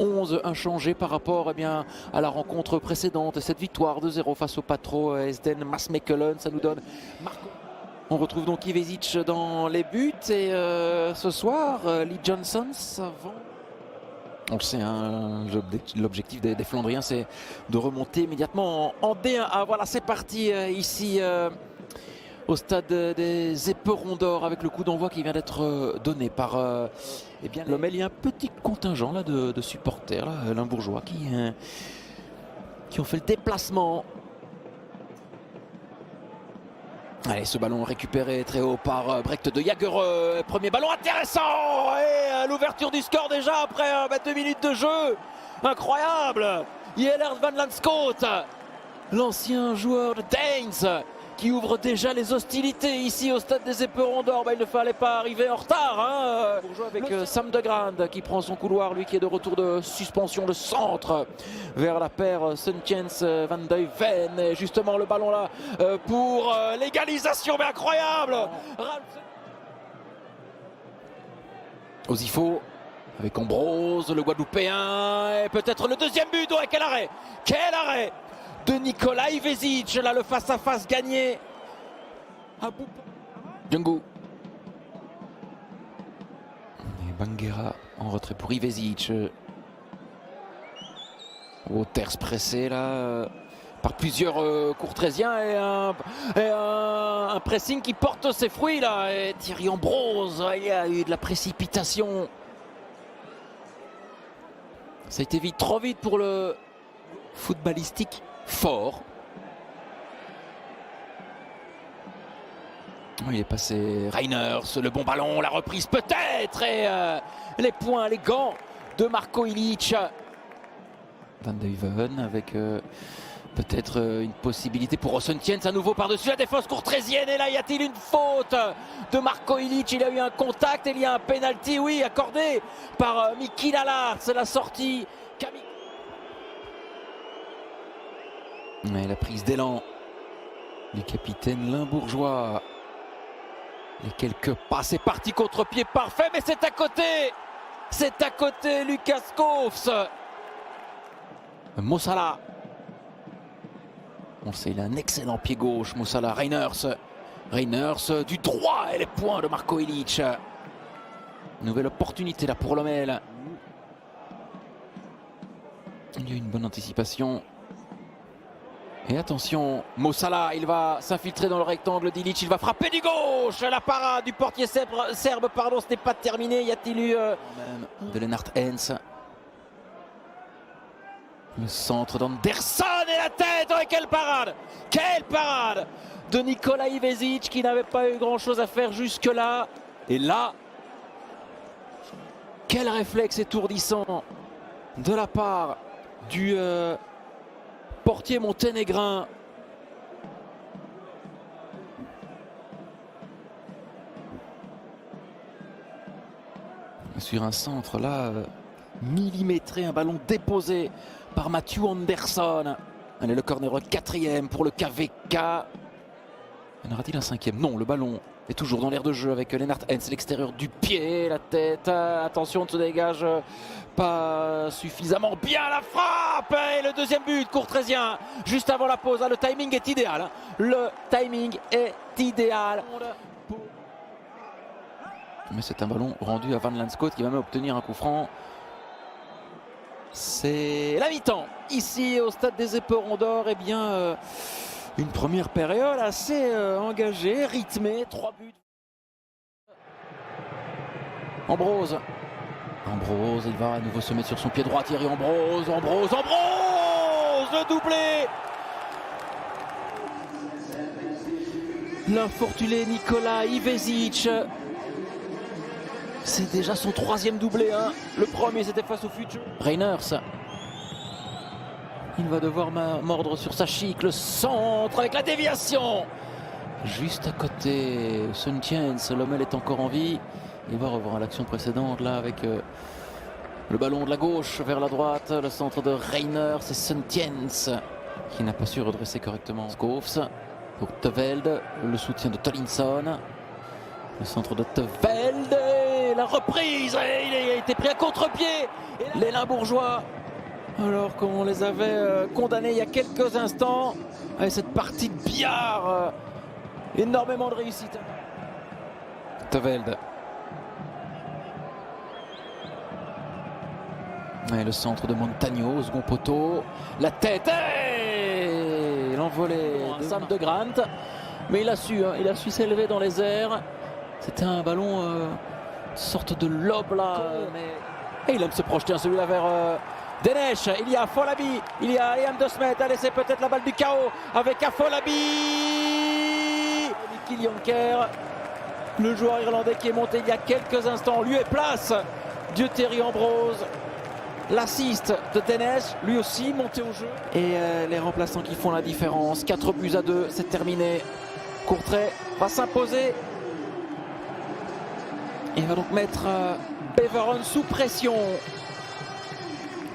11 inchangés par rapport à la rencontre précédente. Cette victoire 2-0 face au Patro Esden Maasmechelen, ça nous donne Marco. On retrouve donc Ivezic dans les buts et ce soir, Lee Johnson avant. On le sait, hein, l'objectif des Flandriens, c'est de remonter immédiatement en D1. Ah, voilà, c'est parti ici au stade des Éperons d'Or avec le coup d'envoi qui vient d'être donné par Lommel. Il y a un petit contingent là, de supporters limbourgeois qui ont fait le déplacement. Allez, ce ballon récupéré très haut par Brecht de Jagereux. Premier ballon intéressant et l'ouverture du score déjà après 2 minutes de jeu. Incroyable. Jellert van Landschoot, l'ancien joueur de Danes, qui ouvre déjà les hostilités ici au stade des Éperons d'Or. Il ne fallait pas arriver en retard hein, pour jouer avec Sam de Grande qui prend son couloir, lui qui est de retour de suspension, le centre vers la paire Seuntjens Van Duyven. Et justement le ballon là pour l'égalisation, mais incroyable. Osifo avec Ambrose, le Guadeloupéen, et peut-être le deuxième but. Ouais, quel arrêt! Quel arrêt de Nikola Ivezic, là le face-à-face gagné. Djungu. Et Banguera en retrait pour Ivezic. Wouters pressé là par plusieurs Courtrésiens et un pressing qui porte ses fruits là. Et Thierry Ambrose, il y a eu de la précipitation. Ça a été vite, trop vite pour le footballistique fort. Il est passé Reiners, le bon ballon, la reprise peut-être et les points, les gants de Marko Ilić. Van Duyven avec peut-être une possibilité pour Seuntjens à nouveau par-dessus la défense courtrésienne. Et là, y a-t-il une faute de Marko Ilić? Il a eu un contact et il y a un penalty, oui, accordé par Miki Lallart. C'est la sortie. Et la prise d'élan du capitaine limbourgeois. Les quelques pas, c'est parti, contre-pied parfait, mais c'est à côté. C'est à côté, Lucas Schoofs. Mo Salah. On sait, il a un excellent pied gauche, Mo Salah. Reiners du droit et les points de Marko Ilić. Nouvelle opportunité là pour Lommel. Il y a eu une bonne anticipation. Et attention, Mo Salah, il va s'infiltrer dans le rectangle d'Ilić, il va frapper du gauche. La parade du portier serbe, pardon, ce n'est pas terminé. Y a-t-il eu de Lennart Hens? Le centre d'Anderson et la tête. Oh, quelle parade! Quelle parade de Nikola Ivezic qui n'avait pas eu grand-chose à faire jusque-là. Et là, quel réflexe étourdissant de la part du portier monténégrin. Sur un centre là, millimétré, un ballon déposé par Matthew Anderson. Allez, le corner 4e pour le KVK. En aura-t-il un 5e? Non, le ballon est toujours dans l'air de jeu avec Lennart Hens, l'extérieur du pied, la tête. Attention, on ne se dégage pas suffisamment bien, la frappe. Et le deuxième but courtrésien juste avant la pause. Le timing est idéal. Le timing est idéal. Mais c'est un ballon rendu à Van Landschoot qui va même obtenir un coup franc. C'est la mi-temps ici au stade des Éperons d'Or. Eh bien, une première période assez engagée, rythmée. 3 buts. Ambrose, il va à nouveau se mettre sur son pied droit. Thierry Ambrose, le doublé. L'infortuné Nikola Ivezic. C'est déjà son 3e doublé. Hein. Le premier, c'était face au futur. Reiners. Il va devoir mordre sur sa chic. Le centre avec la déviation. Juste à côté. Seuntjens. Lommel est encore en vie. Il va revoir l'action précédente là avec le ballon de la gauche vers la droite. Le centre de Reiners. C'est Seuntjens qui n'a pas su redresser correctement. Schoofs pour Tevelde. Le soutien de Tolinson. Le centre de Tevelde. et la reprise, et il a été pris à contre-pied. Les Limbourgeois, alors qu'on les avait condamnés il y a quelques instants, avec cette partie de billard, énormément de réussite. Tevelde. Et le centre de Montagno au second poteau. La tête et l'envolée de Sam de Grant. Mais il a su s'élever dans les airs. C'était un ballon, sorte de lob là. Et il aime se projeter celui-là vers Denech. Il y a Afolabi, il y a Liam De Smet. Allez, c'est peut-être la balle du chaos avec Afolabi. Nicky Jonker, le joueur irlandais qui est monté il y a quelques instants. Lieu et place Dieu Thierry Ambrose. L'assist de Denech, lui aussi monté au jeu. Et les remplaçants qui font la différence. 4-2, c'est terminé. Courtrai va s'imposer. Il va donc mettre Beveren sous pression.